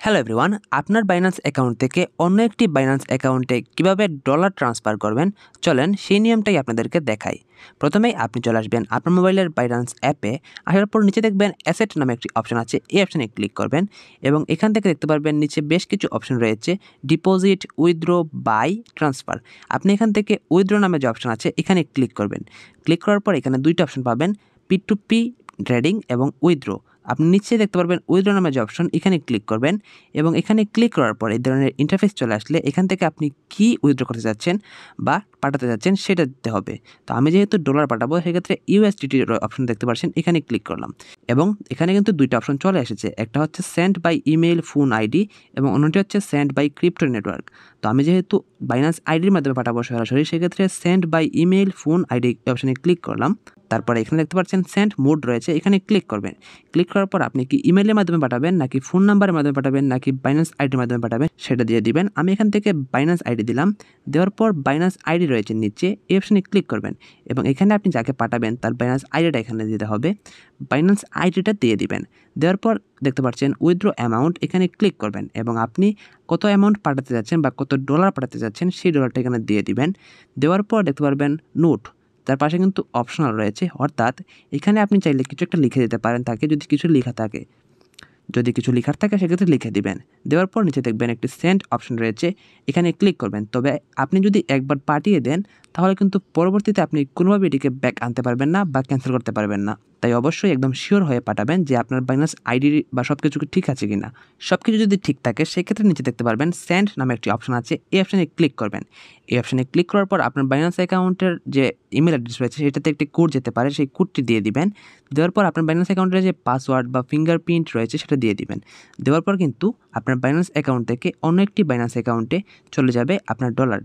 Hello everyone, আপনার Binance account থেকে অন্য একটি বাইন্যান্স অ্যাকাউন্টে কিভাবে ডলার ট্রান্সফার করবেন চলেন সেই নিয়মটাই আপনাদেরকে দেখাই। প্রথমেই আপনি চলে আসবেন আপনার মোবাইলের বাইন্যান্স অ্যাপে। আসার পর নিচে দেখবেন অ্যাসেট নামে একটি অপশন আছে, এই অপশনে ক্লিক করবেন এবং এখান থেকে দেখতে পারবেন নিচে বেশ কিছু অপশন রয়েছে, ডিপোজিট, উইথড্র, বাই, ট্রান্সফার। আপনি এখান থেকে উইথড্র নামে যে অপশন আছে এখানে ক্লিক করবেন। ক্লিক করার পর এখানে দুইটা অপশন পাবেন, P2P ট্রেডিং এবং উইথড্র। আপনি নিচে দেখতে পারবেন উইথড্র নামে যে অপশন, এখানে ক্লিক করবেন এবং এখানে ক্লিক করার পর এই ধরনের ইন্টারফেস চলে আসলে এখান থেকে আপনি কি উইথড্র করতে যাচ্ছেন বা পাঠাতে যাচ্ছেন সেটা দিতে হবে। তো আমি যেহেতু ডলার পাঠাবো সেক্ষেত্রে ইউএসডিটি অপশন দেখতে পাচ্ছেন, এখানে ক্লিক করলাম এবং এখানে কিন্তু দুইটা অপশন চলে এসেছে, একটা হচ্ছে send by email phone ID এবং অন্যটি হচ্ছে সেন্ড বাই ক্রিপ্টো নেটওয়ার্ক। তো আমি যেহেতু বাইন্যান্স আইডির মাধ্যমে পাঠাবো সরাসরি, সেক্ষেত্রে send by email phone ID অপশনে ক্লিক করলাম। তারপরে এখানে দেখতে পাচ্ছেন সেন্ড মোড রয়েছে, এখানে ক্লিক করবেন। ক্লিক করার পর আপনি কি ইমেইলের মাধ্যমে পাঠাবেন নাকি ফোন নাম্বারের মাধ্যমে পাঠাবেন নাকি বাইন্যান্স আইডির মাধ্যমে পাঠাবেন সেটা দিয়ে দিবেন। আমি এখান থেকে বাইন্যান্স আইডি দিলাম। দেওয়ার পর বাইন্যান্স আইডি রয়েছে নিচে, এই অপশনে ক্লিক করবেন এবং এখানে আপনি যাকে পাঠাবেন তার বাইন্যান্স আইডিটা এখানে দিতে হবে। বাইন্যান্স আইডিটা দিয়ে দিবেন। দেওয়ার পর দেখতে পাচ্ছেন উইথড্র অ্যামাউন্ট, এখানে ক্লিক করবেন এবং আপনি কত অ্যামাউন্ট পাঠাতে যাচ্ছেন বা কত ডলার পাঠাতে যাচ্ছেন সেই ডলারটা এখানে দিয়ে দিবেন। দেওয়ার পর দেখতে পারবেন নোট, তার পাশে কিন্তু অপশনাল রয়েছে, অর্থাৎ এখানে আপনি চাইলে কিছু একটা লিখে দিতে পারেন তাকে, যদি কিছু লেখা থাকে, যদি কিছু লেখার থাকে সেক্ষেত্রে লিখে দিবেন। দেওয়ার পর নিচে দেখবেন একটি সেন্ড অপশন রয়েছে, এখানে ক্লিক করবেন। তবে আপনি যদি একবার পাঠিয়ে দেন তাহলে কিন্তু পরবর্তীতে আপনি কোনোভাবে এটিকে ব্যাক আনতে পারবেন না বা ক্যান্সেল করতে পারবেন না। তাই অবশ্যই একদম শিওর হয়ে পাঠাবেন যে আপনার বাইন্যান্স আইডি বা সব কিছু ঠিক আছে কিনা। সব কিছু যদি ঠিক থাকে সেক্ষেত্রে নিচে দেখতে পারবেন সেন্ড নামে একটি অপশন আছে, এই অপশনে ক্লিক করবেন। এই অপশনে ক্লিক করার পর আপনার বাইন্যান্স অ্যাকাউন্টের যে ইমেল অ্যাড্রেস রয়েছে সেটাতে একটি কোড যেতে পারে, সেই কোডটি দিয়ে দিবেন। দেওয়ার পর আপনার বাইন্যান্স অ্যাকাউন্টের যে পাসওয়ার্ড বা ফিঙ্গারপ্রিন্ট রয়েছে সেটা দিয়ে দিবেন। দেওয়ার পর কিন্তু আপনার বাইন্যান্স অ্যাকাউন্ট থেকে অন্য একটি বাইন্যান্স অ্যাকাউন্টে চলে যাবে আপনার ডলার।